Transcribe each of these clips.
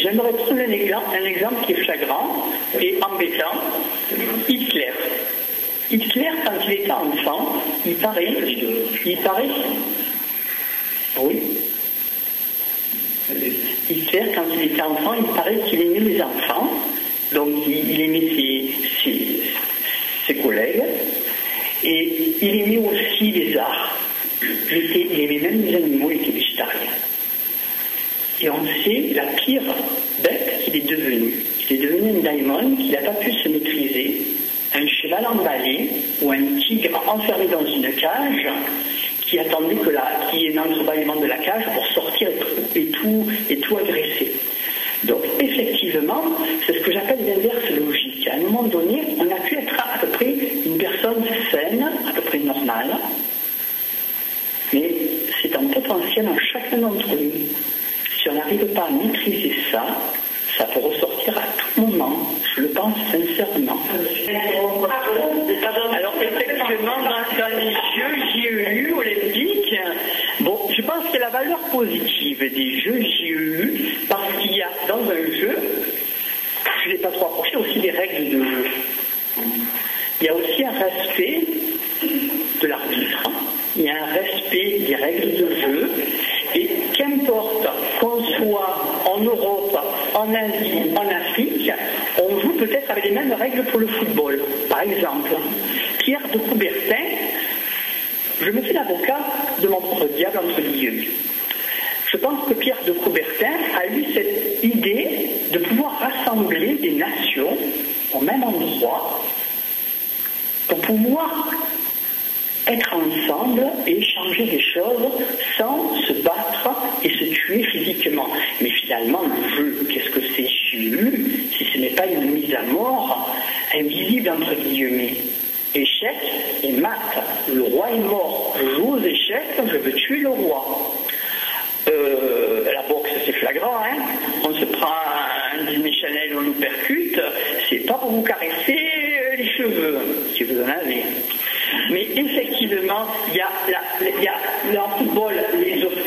j'aimerais prendre un exemple qui est flagrant et embêtant. Hitler. Hitler, quand il était enfant, il paraît, oui. Hitler, quand il était enfant, il paraît qu'il aimait les enfants, donc il aimait ses collègues, et il aimait aussi les arts. Il aimait même les animaux, il était végétarien. Et on sait la pire bête qu'il est devenu. Il est devenu un daimon qui n'a pas pu se maîtriser, un cheval emballé ou un tigre enfermé dans une cage qui attendait qu'il y ait un entrebâillement de la cage pour sortir et tout agresser. Donc effectivement, c'est ce que j'appelle l'inverse logique. À un moment donné, on a pu être à peu près une personne saine, à peu près normale, mais c'est un potentiel en chacun d'entre nous. Si on n'arrive pas à maîtriser ça, ça peut ressortir à tout moment. Je le pense sincèrement. Alors effectivement, dans les jeux JEU olympiques, bon, je pense qu'il y a la valeur positive des jeux JEU parce qu'il y a dans un jeu, je ne l'ai pas trop approché, aussi les règles de jeu. Il y a aussi un respect de l'arbitre, il y a un respect des règles de jeu, et qu'importe qu'on soit en Europe, en Asie, en Afrique, on joue peut-être avec les mêmes règles pour le football. Par exemple, Pierre de Coubertin, je me fais l'avocat de mon propre diable entre guillemets. Je pense que Pierre de Coubertin a eu cette idée de pouvoir rassembler des nations au même endroit pour pouvoir être ensemble et échanger des choses sans se battre et se tuer physiquement. Mais finalement, le jeu, qu'est-ce que c'est si ce n'est pas une mise à mort invisible entre guillemets? Échec et mat. Le roi est mort. Je joue aux échecs, je veux tuer le roi. La boxe, c'est flagrant, hein. On se prend un Disney Channel, on nous percute. C'est pas pour vous caresser les cheveux, si vous en avez. Mais effectivement, il y a dans le football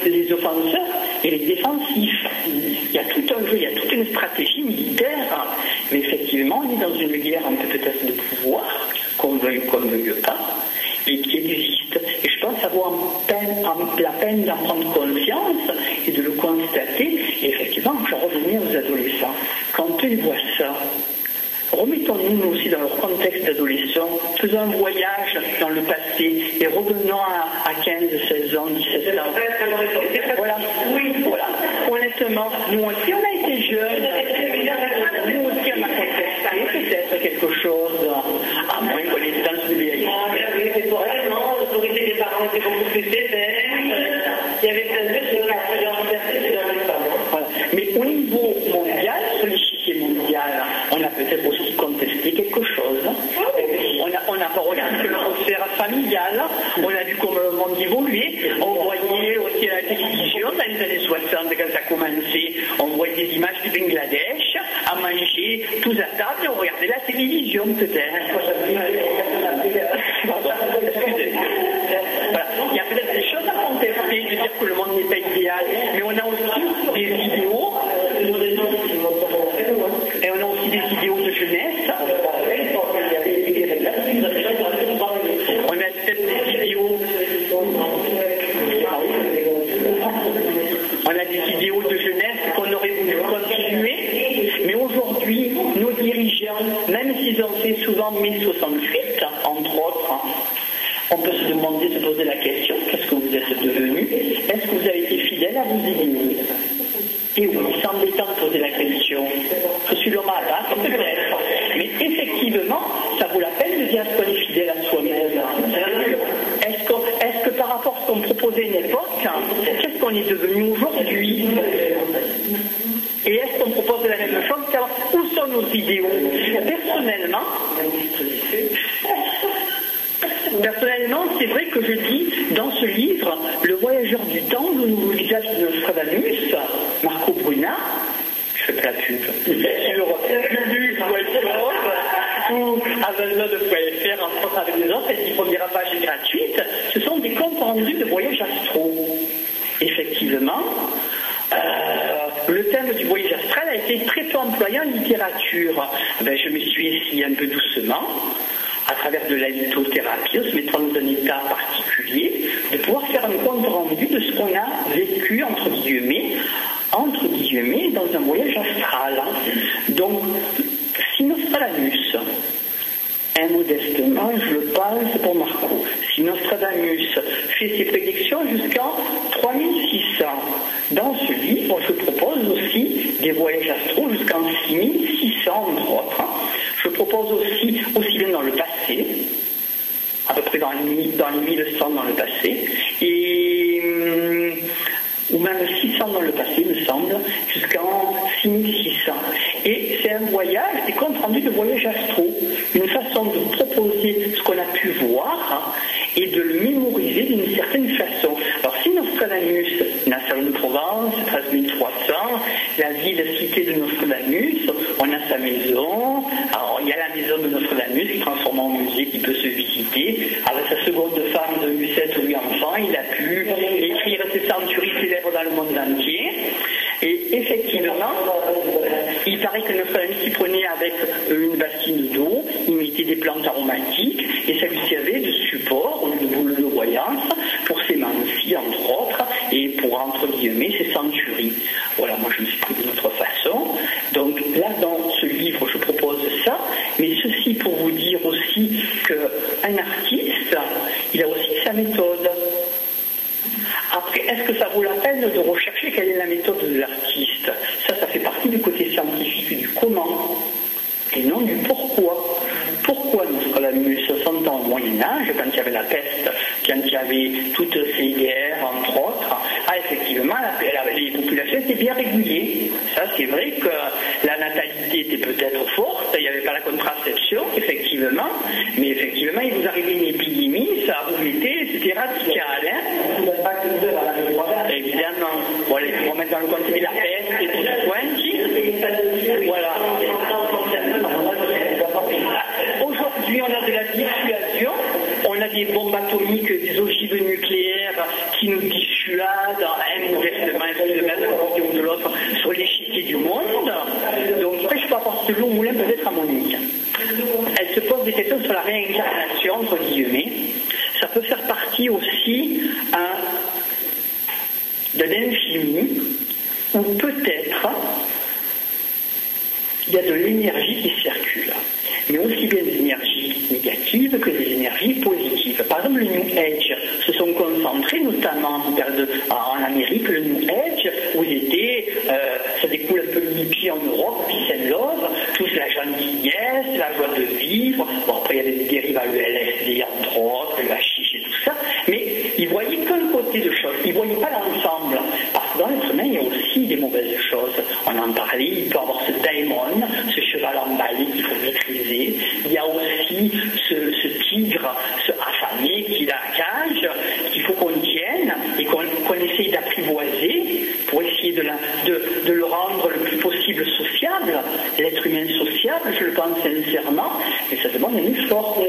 les offenseurs et les défensifs. Il y a tout un jeu, il y a toute une stratégie militaire. Mais effectivement, on est dans une guerre un peu peut-être de pouvoir, qu'on veuille pas, et qui existe. Et je pense avoir la peine d'en prendre conscience et de le constater. Et effectivement, je reviens aux adolescents. Quand ils voient ça, remettons-nous aussi dans leur contexte d'adolescent, faisons un voyage dans le passé et revenons à 15, 16 ans, 17 ans. Voilà, oui, voilà. Honnêtement, nous aussi on a été jeunes, nous aussi on a contesté peut-être quelque chose, à moins qu'on ait dans ce vieil. L'autorité des parents était beaucoup plus sévère, il y avait plein de choses qui voilà. Mais au niveau mondial, sur l'échiquier mondial, on a peut-être aussi contesté quelque chose. On n'a pas regardé l'atmosphère familiale, on a vu comment le monde évoluait. On voyait aussi à la télévision dans les années 60, quand ça commençait, on voyait des images du Bangladesh à manger tous à table et on regardait la télévision peut-être. Voilà. Il y a peut-être des choses à contester, de dire que le monde n'est pas idéal, mais on a aussi des idéaux, et on a aussi des idéaux de jeunesse. On a peut-être des idéaux. On a des idéaux de jeunesse qu'on aurait voulu continuer, mais aujourd'hui, nos dirigeants, même s'ils ont fait souvent mai 68, entre autres, on peut se demander, se poser la question, qu'est-ce que vous êtes devenus? Est-ce que vous avez été fidèle à vos ennemis? Et oui, c'est embêtant de poser la question. Je suis l'homme à abattre, peut-être. Mais effectivement, ça vaut la peine de dire est-ce qu'on est fidèle à soi-même? Est-ce que par rapport à ce qu'on proposait à une époque, qu'est-ce qu'on est devenu aujourd'hui? Et est-ce qu'on propose la même chose qu'avant? Où sont nos idéaux? Personnellement, c'est vrai que je dis dans ce livre, Le voyageur du temps, le nouveau visage de Nostradamus, Marco Bruna, je fais pas la pub, sur Lulu, ou Amazon.fr, entre autres avec les autres, et 10 premières pages gratuites, ce sont des comptes rendus de voyages astro. Effectivement, le thème du voyage astral a été très peu employé en littérature. Ben, je me suis essayé un peu doucement, à travers de la lithothérapie, en se mettant dans un état particulier, de pouvoir faire un compte rendu de ce qu'on a vécu, entre guillemets, dans un voyage astral. Donc, si Nostradamus, modestement, je le pense pour Marco, si Nostradamus fait ses prédictions jusqu'en 3600, dans ce livre, je propose aussi des voyages astraux jusqu'en 6600, entre autres. Je propose aussi bien dans le passé, à peu près dans les 1100 dans le passé, et ou même 600 dans le passé, me semble, jusqu'en 6600. Et c'est un voyage, des comptes rendus de voyages astraux, une façon de proposer ce qu'on a pu voir et de le mémoriser d'une certaine façon. Alors si Nostradamus, Nassau de Provence, 13300, la ville cité de Nostradamus, on a sa maison, alors il y a la maison de Nostradamus qui est transformée en musée qui peut se visiter. Avec sa seconde femme de 7 ou 8 enfants, il a pu écrire ses centuries célèbres dans le monde entier. Et effectivement, il paraît que Nostradamus s'y prenait avec une bassine d'eau, il mettait des plantes aromatiques et ça lui servait de support, de boule de voyance, pour ses mancies entre autres et pour entre guillemets ses centuries. Voilà, moi je me suis pris d'une autre façon. Donc là dans ce livre je propose ça, mais ceci pour vous dire aussi qu'un artiste, il a aussi sa méthode. Après, est-ce que ça vaut la peine de rechercher quelle est la méthode de l'artiste? Ça fait partie du côté scientifique du comment et non du pourquoi. Pourquoi Nostradamus, 60 ans au Moyen-Âge, quand il y avait la peste, quand il y avait toutes ces guerres, entre autres, effectivement, les populations étaient bien régulées. Ça, c'est vrai que la natalité était peut-être forte, il n'y avait pas la contraception, effectivement, mais effectivement, il vous arrivait une épidémie, ça vous mettait, c'était radical, hein. Évidemment, voilà, il faut remettre dans le contexte de la peste et tout ça, voilà. Aujourd'hui, on a de la dissuasion, on a des bombes atomiques, des ogives nucléaires qui nous dissuadent modestement d'un côté ou de l'autre sur l'échiquier du monde. Donc, après, je peux apporter de l'eau au moulin peut-être à Monique. Elle se pose des questions sur la réincarnation, entre guillemets. Ça peut faire partie aussi de l'infini, où peut-être il y a de l'énergie qui circule, mais aussi bien des énergies négatives que des énergies positives. Par exemple, le New Age se sont concentrés, notamment en Amérique, le New Age, où ça découle un peu de hippie en Europe, peace and love, tous la gentillesse, la joie de vivre. Bon, après, il y avait des dérives à l'LSD, entre autres, le hashish et tout ça, mais ils voyaient qu'un côté de choses, ils ne voyaient pas l'ensemble. Parce que dans l'être humain, il y a aussi des mauvaises choses. On en parlait, il peut y avoir ce daimon, ce cheval emballé qu'il faut maîtriser. Il y a aussi ce tigre, ce affamé qui est dans la cage, qu'il faut qu'on tienne et qu'on essaye d'apprivoiser pour essayer de le rendre le plus possible sociable. L'être humain sociable, je le pense sincèrement, mais ça demande un effort.